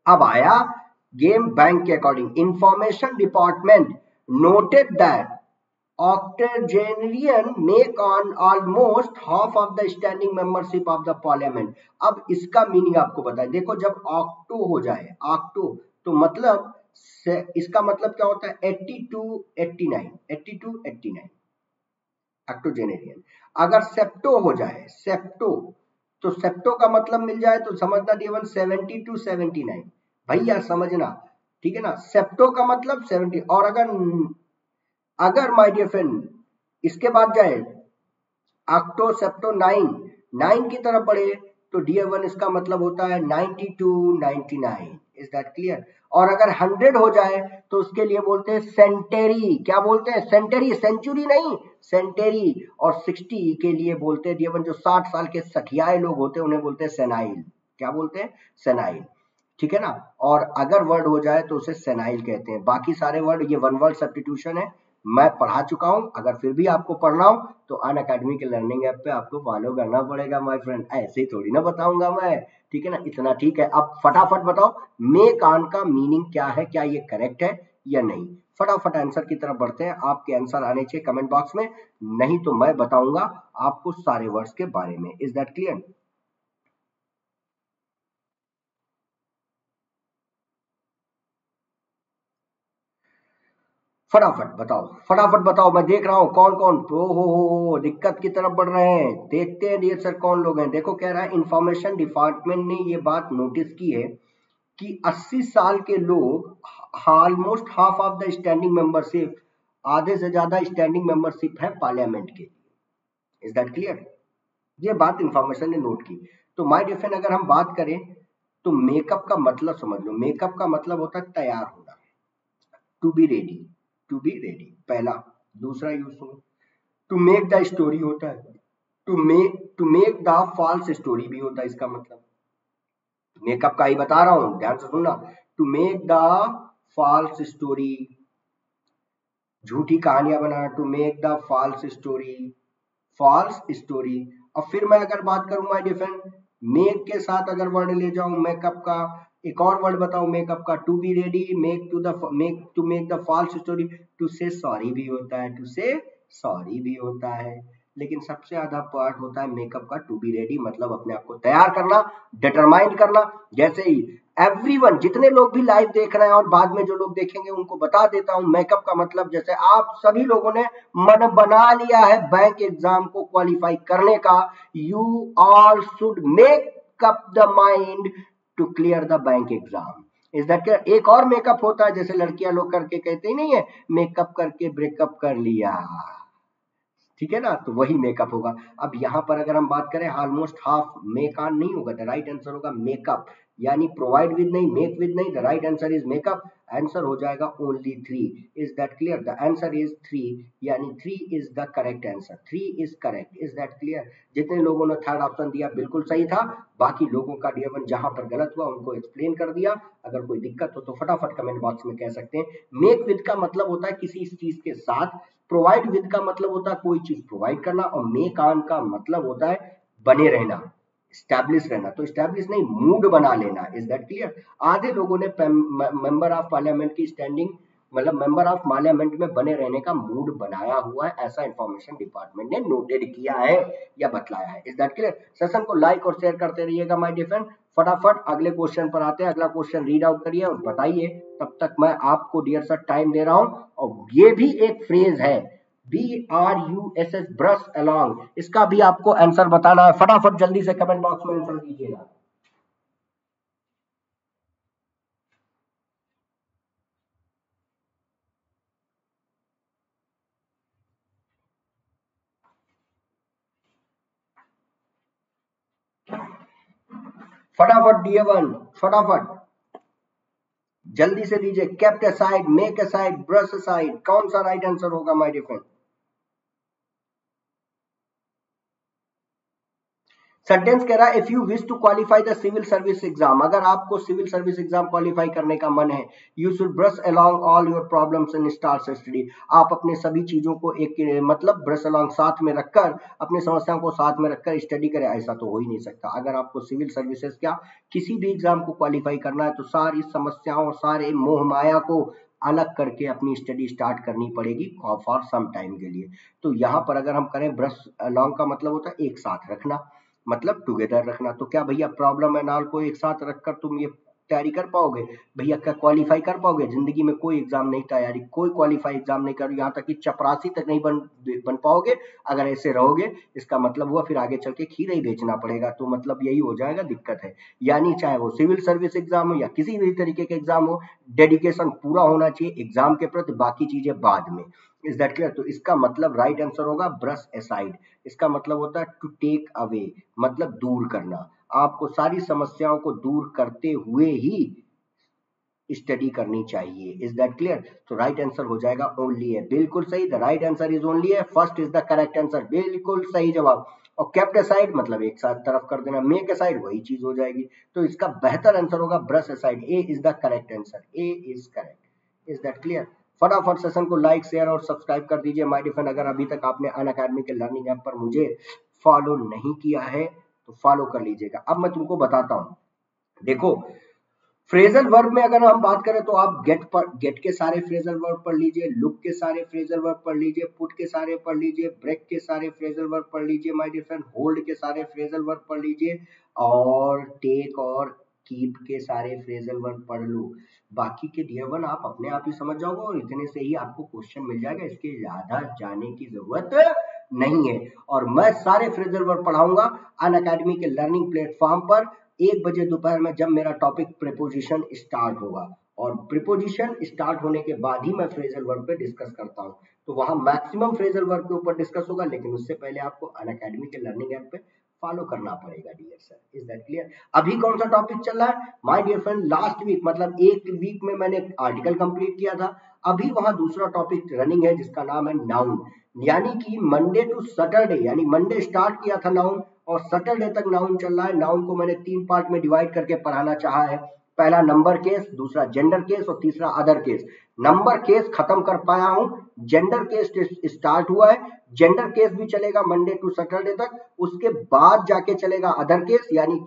अब आया गेम बैंक के according, information department noted that octogenarian make on almost half of the standing membership of the parliament। अब इसका मीनिंग आपको बताए, देखो जब ऑक्टो हो जाए, ऑक्टो तो मतलब इसका मतलब क्या होता है, 80 to 89 octogenarian। अगर सेप्टो हो जाए, सेप्टो, तो सेप्टो का मतलब मिल जाए तो समझना D1 70 to 79, भैया समझना, ठीक है ना। सेप्टो का मतलब 70, और अगर माय डियर फ्रेंड इसके बाद जाए ऑक्टो सेप्टो 9 की तरफ बढ़े तो D1 इसका मतलब होता है 90 to 99। Is that clear? और अगर 100 हो जाए तो उसके लिए बोलते हैं सेंटेरी। क्या बोलते हैं? सेंटेरी, सेंचुरी नहीं, सेंटेरी। और 60 के लिए बोलते हैं D1 जो 60 साल के सठियाए लोग होते हैं उन्हें बोलते हैं सेनाइल। क्या बोलते हैं? सेनाइल, ठीक है ना। और अगर वर्ड हो जाए तो उसे सेनाइल कहते हैं। बाकी सारे वर्ड ये वन वर्ड सब्स्टिट्यूशन है, मैं पढ़ा चुका हूं। अगर फिर भी आपको पढ़ना हो तो अनअकैडमी के लर्निंग ऐप पे आपको फॉलो करना पड़ेगा माय फ्रेंड, ऐसे ही थोड़ी ना बताऊंगा मैं, ठीक है ना। इतना ठीक है। अब फटाफट बताओ मेक ऑन का मीनिंग क्या है, क्या ये करेक्ट है या नहीं? फटाफट आंसर की तरफ बढ़ते हैं। आपके आंसर आने चाहिए कमेंट बॉक्स में, नहीं तो मैं बताऊंगा आपको सारे वर्ड्स के बारे में। Is that clear? फटाफट बताओ, मैं देख रहा हूं कौन कौन हो दिक्कत की तरफ बढ़ रहे हैं। देखते हैं डियर सर कौन लोग हैं। देखो कह रहा है इंफॉर्मेशन डिपार्टमेंट ने ये बात नोटिस की है कि 80 साल के लोग almost half of the standing membership, आधे से ज्यादा स्टैंडिंग मेंबरशिप है पार्लियामेंट के। Is that clear? ये बात इंफॉर्मेशन ने नोट की। तो माय डियर फ्रेंड अगर हम बात करें तो मेकअप का मतलब समझ लो, मेकअप का मतलब होता है तैयार होना, to be ready, to be ready पहला। दूसरा यूज सुनो, टू मेक द स्टोरी होता है, to make the false story भी होता है। इसका मतलब मेकअप का ही बता रहा हूं, ध्यान से सुनना। To make the false story, झूठी कहानियां बनाना, to make the false story, false story. और फिर मैं अगर बात करूं माय डियर फ्रेंड, मेक के साथ अगर वर्ड ले जाऊं मेकअप का, एक और वर्ड बताओ मेकअप का, to be ready, to make the false story, to say sorry भी होता है, टू से सॉरी भी होता है। लेकिन सबसे ज्यादा पार्ट होता है मेकअप का टू बी रेडी, मतलब अपने आप को तैयार करना, डिटरमाइंड करना। जैसे ही एवरीवन, जितने लोग भी लाइव देख रहे हैं और बाद में जो लोग देखेंगे उनको बता देता हूं, मेकअप का मतलब जैसे आप सभी लोगों ने मन बना लिया है बैंक एग्जाम को क्वालिफाई करने का, you all should make up the mind to clear the bank exam. Is that clear? एक और मेकअप होता है जैसे लड़कियां लोग करके कहते ही नहीं है, मेकअप करके ब्रेकअप कर लिया, ठीक है ना, तो वही मेकअप होगा। अब यहाँ पर अगर हम बात करें, ऑलमोस्ट हाफ मेक ऑन नहीं होगा, द राइट आंसर होगा मेकअप, यानी प्रोवाइड विद नहीं, मेक विद नहीं, the right answer is makeup. Answer हो जाएगा only 3। Is that clear? The answer is 3, यानी 3 is the correct answer, 3 is correct. Is that clear? जितने लोगों ने थर्ड ऑप्शन दिया बिल्कुल सही था, बाकी लोगों का D1 जहां पर गलत हुआ उनको एक्सप्लेन कर दिया। अगर कोई दिक्कत हो तो फटाफट कमेंट बॉक्स में कह सकते हैं। मेक विद का मतलब होता है किसी चीज के साथ, प्रोवाइड विद का मतलब होता है कोई चीज प्रोवाइड करना, और मेक ऑन का मतलब होता है बने रहना, स्टैब्लिश रहना। तो स्टैब्लिश नहीं, मूड बना लेना। Is that clear? आधे लोगों ने मेंबर ऑफ पार्लियामेंट की स्टैंडिंग, मतलब मेंबर ऑफ पार्लियामेंट में बने रहने का मूड बनाया हुआ है, ऐसा इंफॉर्मेशन डिपार्टमेंट ने नोटेड किया है या बतलाया है। Is that clear? सेशन को लाइक और शेयर करते रहिएगा माय डियर फ्रेंड। फटाफट अगले क्वेश्चन पर आते हैं, अगला क्वेश्चन रीड आउट करिए और बताइए। तब तक मैं आपको डियर सर टाइम दे रहा हूं, और ये भी एक फ्रेज है, BRUSS, ब्रश अलोंग, इसका भी आपको आंसर बताना है। फटाफट जल्दी से कमेंट बॉक्स में आंसर दीजिएगा। फटाफट D1, फटाफट जल्दी से दीजिए। Kept aside, make aside, brush aside, कौन सा राइट आंसर होगा माय डियर फ्रेंड? सेंटेंस कह रहा है if you wish to qualify the civil service exam, अगर आपको सिविल सर्विस एग्जाम क्वालिफाई करने का मन है, you should brush along all your problems and start study. आप अपने सभी चीजों को एक मतलब ब्रश अलोंग साथ में रखकर, अपनी समस्याओं को साथ में रखकर स्टडी करें। ऐसा तो हो ही नहीं सकता। अगर आपको सिविल सर्विसेज क्या किसी भी एग्जाम को क्वालिफाई करना है तो सारी समस्याओं और सारे मोह माया को अलग करके अपनी स्टडी स्टार्ट करनी पड़ेगी फॉर सम टाइम के लिए। तो यहाँ पर अगर हम करें, ब्रश अलोंग का मतलब होता है एक साथ रखना, मतलब टुगेदर रखना। तो क्या भैया प्रॉब्लम एंड ऑल को एक साथ रखकर तुम ये तैयारी कर पाओगे भैया? क्या क्वालिफाई कर पाओगे? जिंदगी में कोई एग्जाम नहीं तैयारी, कोई क्वालिफाई एग्जाम नहीं करो, यहाँ तक कि चपरासी तक नहीं बन पाओगे अगर ऐसे रहोगे। इसका मतलब हुआ फिर आगे चल के खीरा ही बेचना पड़ेगा, तो मतलब यही हो जाएगा, दिक्कत है। यानी चाहे वो सिविल सर्विस एग्जाम हो या किसी भी तरीके के एग्जाम हो, डेडिकेशन पूरा होना चाहिए एग्जाम के प्रति, बाकी चीजें बाद में। Is that clear? तो इसका मतलब राइट आंसर होगा ब्रश असाइड। इसका मतलब होता है टू टेक अवे, मतलब दूर करना। आपको सारी समस्याओं को दूर करते हुए ही स्टडी करनी चाहिए। Is that clear? तो राइट आंसर हो जाएगा ओनली है, बिल्कुल सही। The right answer is only है, first is the correct answer, बिल्कुल सही जवाब। और केप्ट असाइड मतलब एक साथ तरफ कर देना, मेक असाइड वही चीज हो जाएगी। तो इसका बेहतर आंसर होगा brush aside, A is the correct answer, A is correct. Is that clear? फटाफट सेशन को लाइक शेयर और सब्सक्राइब कर दीजिए माय डियर फ्रेंड। अगर अभी तक आपने अनअकैडमी के लर्निंग ऐप पर मुझे फॉलो नहीं किया है तो फॉलो कर लीजिएगा। अब मैं तुमको बताता हूं, देखो फ्रेजल वर्ब में अगर हम बात करें तो आप गेट के सारे फ्रेजल वर्ब पढ़ लीजिए, लुक के सारे फ्रेजल वर्ब पढ़ लीजिए, पुट के सारे पढ़ लीजिए, ब्रेक के सारे फ्रेजल वर्ब पढ़ लीजिए माय डियर फ्रेंड, होल्ड के सारे फ्रेजल वर्ब पढ़ लीजिए, और टेक और कीप के सारे फ्रेजल वर्ब पढ़ लो। बाकी के D1 आप अपने आप ही समझ जाओगे और इतने से ही आपको क्वेश्चन मिल जाएगा, इसके ज्यादा जाने की जरूरत नहीं है। और मैं सारे फ्रेजल वर्ब पढ़ाऊंगा अनअकैडमी के लर्निंग प्लेटफॉर्म पर 1 बजे दोपहर में, जब मेरा टॉपिक प्रीपोजिशन स्टार्ट होगा। और प्रीपोजिशन स्टार्ट होने के बाद ही मैं फ्रेजल वर्ब पे डिस्कस करता हूँ, तो वहां मैक्सिमम फ्रेजल वर्ब के ऊपर डिस्कस होगा, लेकिन उससे पहले आपको अनअकैडमी के लर्निंग ऐप पे फॉलो करना पड़ेगा dear sir. Is that clear? अभी कौन सा टॉपिक चल रहा है my dear friend? Last week मतलब एक वीक में मैंने आर्टिकल कंप्लीट किया था, अभी वहां दूसरा टॉपिक रनिंग है जिसका नाम है नाउन, यानी कि मंडे टू सैटरडे, यानी मंडे स्टार्ट किया था नाउन और सैटरडे तक नाउन चल रहा है। नाउन को मैंने 3 पार्ट में डिवाइड करके पढ़ाना चाहा है, पहला नंबर केस, दूसरा जेंडर केस और तीसरा अदर केस। नंबर केस खत्म कर पाया हूं, जेंडर केस स्टार्ट हुआ है, जेंडर केस भी चलेगा मंडे टू सैटरडे तक, उसके बाद जाके चलेगा अदर केस, यानी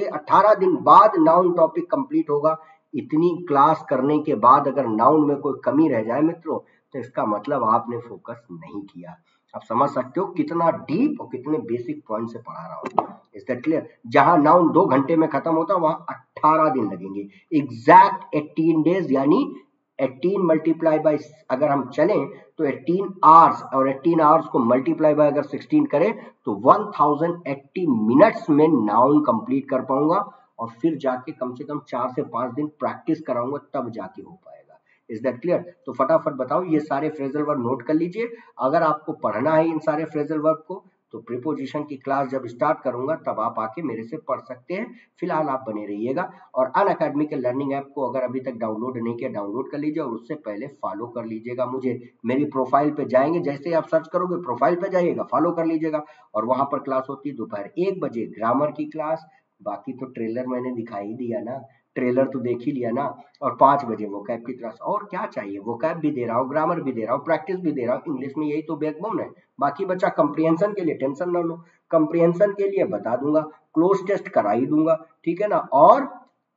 18 दिन बाद नाउन टॉपिक कंप्लीट होगा। इतनी क्लास करने के बाद अगर नाउन में कोई कमी रह जाए मित्रों, तो इसका मतलब आपने फोकस नहीं किया। आप समझ सकते हो कितना डीप और कितने बेसिक पॉइंट से पढ़ा रहा हूँ। Is that clear? जहां नाउन 2 घंटे में खत्म होता वहां 18 दिन लगेंगे, एग्जैक्ट 18 डेज, यानी 18 मल्टीप्लाई बाई, अगर हम चलें तो 18 आवर्स, और 18 आवर्स को मल्टीप्लाई बाय अगर 16 करें तो 1080 मिनट्स में नाउन कंप्लीट कर पाऊंगा, और फिर जाके कम से कम 4 से 5 दिन प्रैक्टिस कराऊंगा, तब जाके हो पाएगा। Is that clear? तो फटाफट बताओ, ये सारे फ्रेजल वर्ब नोट कर लीजिए। अगर आपको पढ़ना है इन सारे फ्रेजल वर्ब को तो प्रीपोजिशन की क्लास जब स्टार्ट करूंगा तब आप आके मेरे से पढ़ सकते हैं। फिलहाल आप बने रहिएगा, और अनअकैडमी के लर्निंग ऐप को अगर अभी तक डाउनलोड नहीं किया, डाउनलोड कर लीजिए, और उससे पहले फॉलो कर लीजिएगा मुझे। मेरी प्रोफाइल पे जाएंगे, जैसे आप सर्च करोगे प्रोफाइल पे जाइएगा, फॉलो कर लीजिएगा, और वहां पर क्लास होती है दोपहर 1 बजे ग्रामर की क्लास। बाकी तो ट्रेलर मैंने दिखाई दिया ना, ट्रेलर तो देख ही लिया ना। और 5 बजे वोकैब की क्लास। और क्या चाहिए? वोकैब भी दे रहा हूँ, ग्रामर भी दे रहा हूँ, प्रैक्टिस भी दे रहा हूँ इंग्लिश में, यही तो बैकबोन है। बाकी बच्चा कंप्रिहेंशन के लिए टेंशन ना लो, कंप्रिहेंशन के लिए बता दूंगा, क्लोज टेस्ट करा ही दूंगा, ठीक है ना। और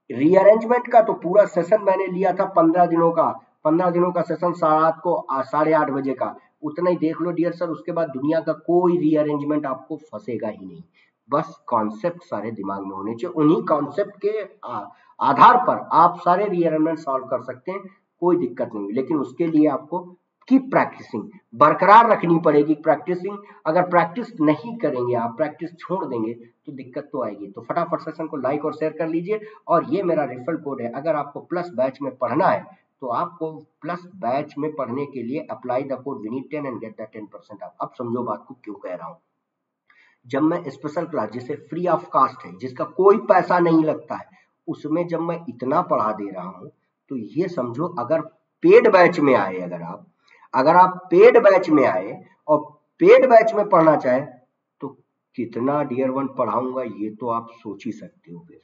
रीअरेंजमेंट का तो पूरा सेशन मैंने लिया था 15 दिनों का, 15 दिनों का सेशन रात को 8:30 बजे का, उतना ही देख लो डियर सर। उसके बाद दुनिया का कोई रीअरेंजमेंट आपको फंसेगा ही नहीं। बस कॉन्सेप्ट सारे दिमाग में होने चाहिए, उन्हीं कॉन्सेप्ट के आधार पर आप सारे रीअरेंजमेंट सॉल्व कर सकते हैं, कोई दिक्कत नहीं। लेकिन उसके लिए आपको कीप प्रैक्टिसिंग, बरकरार रखनी पड़ेगी प्रैक्टिसिंग। अगर प्रैक्टिस नहीं करेंगे, आप प्रैक्टिस छोड़ देंगे तो दिक्कत तो आएगी। तो फटाफट सेशन को लाइक और शेयर कर लीजिए। और ये मेरा रेफरल कोड है, अगर आपको प्लस बैच में पढ़ना है तो आपको प्लस बैच में पढ़ने के लिए अप्लाई द कोड विनीत10 एंड गेट द 10% ऑफ। अब समझो बात को क्यों कह रहा हूं। जब मैं स्पेशल क्लास, जिसे फ्री ऑफ कास्ट है, जिसका कोई पैसा नहीं लगता है, उसमें जब मैं इतना पढ़ा दे रहा हूं, तो ये समझो अगर पेड बैच में आए, अगर आप पेड बैच में आए और पेड बैच में पढ़ना चाहे तो कितना डियर वन पढ़ाऊंगा, ये तो आप सोच ही सकते हो। फिर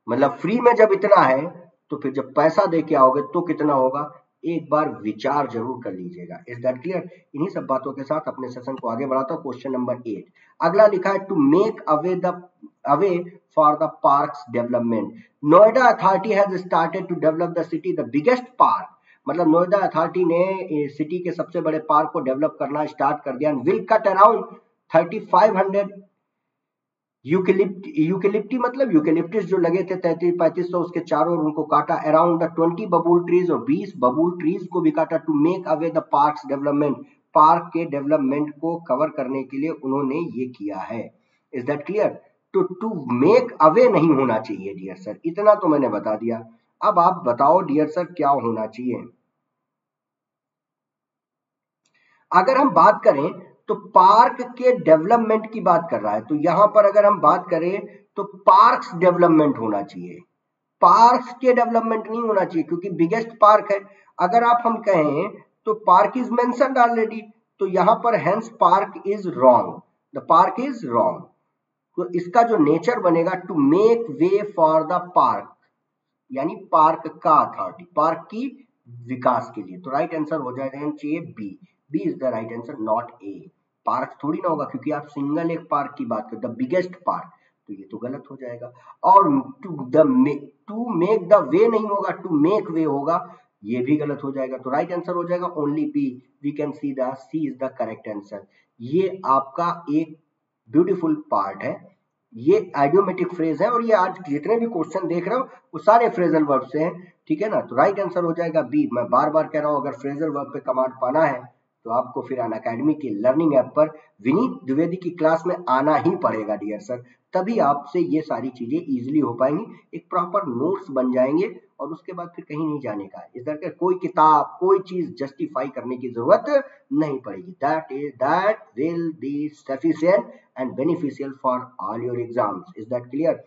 मतलब फ्री में जब इतना है तो फिर जब पैसा दे के आओगे तो कितना होगा, एक बार विचार जरूर कर लीजिएगा। Is that clear? इन्हीं सब बातों के साथ अपने सेशन को आगे बढ़ाता हूं। क्वेश्चन नंबर 8 अगला लिखा है, to make away for the parks development, Noida authority has started to develop the city the biggest park. मतलब नोएडा अथॉरिटी ने सिटी के सबसे बड़े पार्क को डेवलप करना स्टार्ट कर दिया, एंड विल कट अराउंड 3500 यूकेलिप्टी, मतलब यूकेलिप्टिस जो लगे थे 3300-3500, उसके चारों ओर उनको काटा। अराउंड द 20 बबूल ट्रीज, और 20 बबूल ट्रीज को भी काटा। To make away the parks development, park के डेवलपमेंट को कवर करने के लिए उन्होंने ये किया है। Is that clear? To make away नहीं होना चाहिए डियर सर, इतना तो मैंने बता दिया। अब आप बताओ डियर सर क्या होना चाहिए। अगर हम बात करें तो पार्क के डेवलपमेंट की बात कर रहा है, तो यहां पर अगर हम बात करें तो पार्क्स डेवलपमेंट होना चाहिए, पार्क्स के डेवलपमेंट नहीं होना चाहिए, क्योंकि बिगेस्ट पार्क है। अगर आप हम कहें तो पार्क इज मेंशन्ड ऑलरेडी, तो यहां पर hence park is wrong, the park is wrong. तो इसका जो नेचर बनेगा, to make way for the park, यानी पार्क का अथॉरिटी, पार्क की विकास के लिए। तो राइट आंसर हो जाएगा चाहिए B, B is the right answer, not A. Park थोड़ी ना होगा, क्योंकि आप सिंगल एक पार्क की बात करते, द बिगेस्ट पार्क, तो ये तो गलत हो जाएगा। और टू मेक द वे नहीं होगा, टू मेक वे होगा, ये भी गलत हो जाएगा। तो राइट आंसर हो जाएगा only B, we can see the C is the correct answer. ये आपका एक ब्यूटीफुल पार्ट है, ये आइडियोमेटिक फ्रेज है, और ये आज जितने भी क्वेश्चन देख रहे हो वो सारे फ्रेजल वर्ब से हैं, ठीक है ना। तो राइट आंसर हो जाएगा बी। मैं बार बार कह रहा हूं, अगर फ्रेजल वर्ब पे कमांड पाना है तो आपको फिर अनअकैडमी की लर्निंग ऐप पर विनीत द्विवेदी की क्लास में आना ही पड़ेगा डियर सर, तभी आपसे ये सारी चीजें इजीली हो पाएंगी, एक प्रॉपर नोट्स बन जाएंगे, और उसके बाद फिर कहीं नहीं जाने का, इस तरह कोई किताब कोई चीज जस्टिफाई करने की जरूरत नहीं पड़ेगी। That will be sufficient and beneficial for all your exams. Is that clear?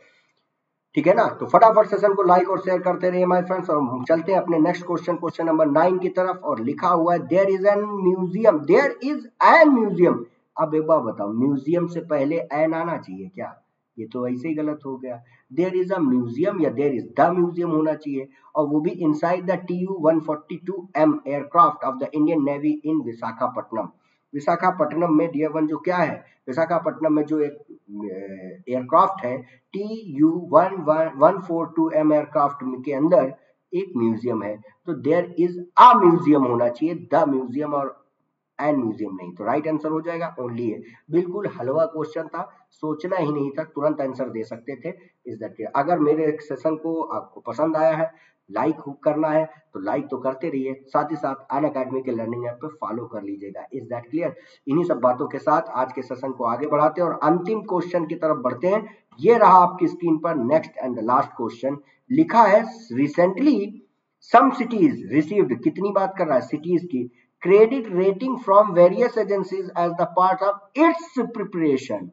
ठीक है ना। तो फटाफट सेशन को लाइक और शेयर करते रहिए माय फ्रेंड्स, और चलते हैं अपने नेक्स्ट क्वेश्चन, क्वेश्चन नंबर 9 की तरफ। और लिखा हुआ है, there is an museum, there is an museum. अब एक बार बताओ, म्यूजियम से पहले एन आना चाहिए क्या? ये तो ऐसे ही गलत हो गया। देयर इज अ म्यूजियम या देयर इज द म्यूजियम होना चाहिए, और वो भी inside the TU-142M aircraft of the Indian navy in Visakhapatnam. Visakhapatnam में डियर वन जो क्या है, विशाखापट्टनम में जो एक एयरक्राफ्ट है TU-142M एयरक्राफ्ट के अंदर एक म्यूजियम है। तो देयर इज अ म्यूजियम होना चाहिए, द म्यूजियम और एंड म्यूजियम नहीं, तो राइट आंसर हो जाएगा ओनली ए। बिल्कुल हलवा क्वेश्चन था, सोचना ही नहीं था, तुरंत आंसर दे सकते थे। Is that clear? अगर मेरे सेशन को आपको पसंद आया है, लाइक करना है तो लाइक तो करते रहिए, साथ ही साथ अन अकेडमी के लर्निंग ऐप पे फॉलो कर लीजिएगा। Is that clear? इन्हीं सब बातों के साथ आज के सेशन को आगे बढ़ाते हैं और अंतिम क्वेश्चन की तरफ बढ़ते हैं। ये रहा आपकी स्क्रीन पर नेक्स्ट एंड लास्ट क्वेश्चन। लिखा है रिसेंटली सम सिटीज रिसीव्ड, कितनी बात कर रहा है? सिटीज की। Credit rating from various agencies as the part of its preparation.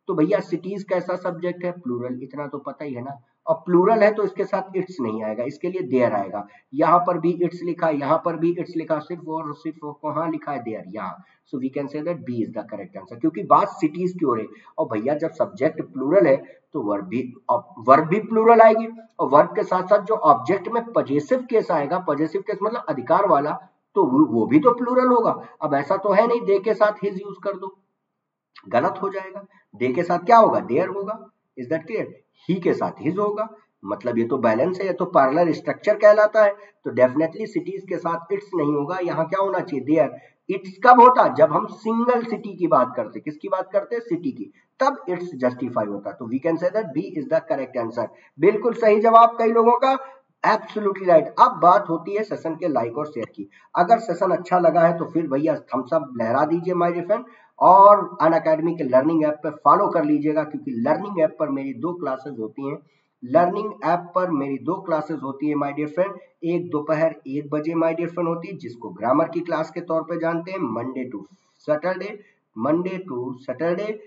तो भैया सिटीज कैसा सब्जेक्ट है? प्लूरल, इतना तो पता ही है ना। और प्लूरल है तो इसके साथ इट्स नहीं आएगा, इसके लिए देयर आएगा। यहाँ पर भी इट्स लिखा है, यहाँ पर भी इट्स लिखा, सिर्फ और सिर्फ कहाँ लिखा है? देयर, यहाँ। So we can say that B is the correct answer, क्योंकि बात सिटीज की हो रही है। और भैया जब सब्जेक्ट प्लूरल है तो वर्ब भी प्लूरल आएगी, और वर्ब के साथ साथ जो ऑब्जेक्ट में पजेसिव केस आएगा, पजेसिव केस मतलब अधिकार वाला, तो वो भी तो प्लूरल होगा। अब ऐसा तो है नहीं दे के साथ हिज यूज कर दो, गलत हो जाएगा। दे के साथ क्या होगा? देयर होगा। Is that clear? ही के साथ हिज होगा, मतलब ये तो बैलेंस है, ये तो पैरेलल स्ट्रक्चर कहलाता है। तो डेफिनेटली सिटीज के साथ इट्स नहीं होगा, यहाँ क्या होना चाहिए? देयर। इट्स कब होता? जब हम सिंगल सिटी की बात करते। किसकी बात करते? सिटी की, तब इट्स जस्टिफाई होता। तो we can say that B is the correct answer. बिल्कुल सही जवाब कई लोगों का, एब्सोल्युटली राइट। अब बात होती है सेशन के लाइक और शेयर की। अगर सेशन अच्छा लगा है तो फिर भैया थम्स अप लहरा दीजिए माय डियर फ्रेंड, और अन अकेडमी के लर्निंग ऐप पे फॉलो कर लीजिएगा, क्योंकि लर्निंग ऐप पर मेरी 2 क्लासेस होती हैं। लर्निंग ऐप पर मेरी 2 क्लासेस होती है माय डियर फ्रेंड। एक दोपहर 1 बजे माय डियर फ्रेंड होती है, जिसको ग्रामर की क्लास के तौर पे जानते हैं, मंडे टू सैटरडे,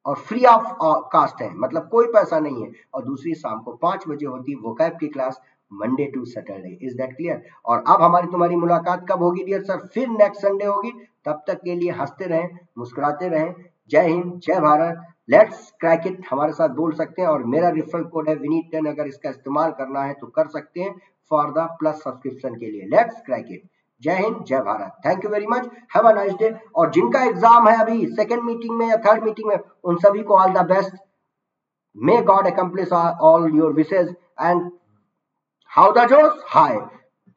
और फ्री ऑफ कास्ट है, मतलब कोई पैसा नहीं है। और दूसरी शाम को 5 बजे होती है वोकैब की class, Monday to Saturday. Is that clear? और अब हमारी तुम्हारी मुलाकात कब होगी डियर सर? फिर नेक्स्ट संडे होगी। तब तक के लिए हंसते रहें, मुस्कुराते रहें। जय हिंद, जय भारत, लेट्स क्रैक इट हमारे साथ बोल सकते हैं। और मेरा रेफरल कोड है विनीत10, अगर इसका इस्तेमाल करना है तो कर सकते हैं फॉर द प्लस सब्सक्रिप्शन के लिए। Let's crack it. जय हिंद, जय Bharat, thank you very much, have a nice day. और जिनका एग्जाम है अभी सेकंड मीटिंग में या थर्ड मीटिंग में, उन सभी को all the best. May God accomplish all your wishes and how the जोश हाय।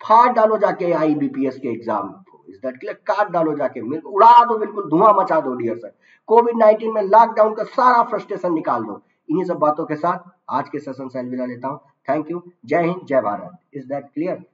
फाड़ डालो जाके आईबीपीएस के एग्जाम को। Is that clear? काट डालो जाके, उड़ा दो, बिल्कुल धुआं मचा दो डियर सर। कोविड-19 में लॉकडाउन का सारा फ्रस्ट्रेशन निकाल दो। इन्हीं सब बातों के साथ आज के सेशन से अलविदा लेता हूं। थैंक यू, जय हिंद, जय भारत। Is that clear?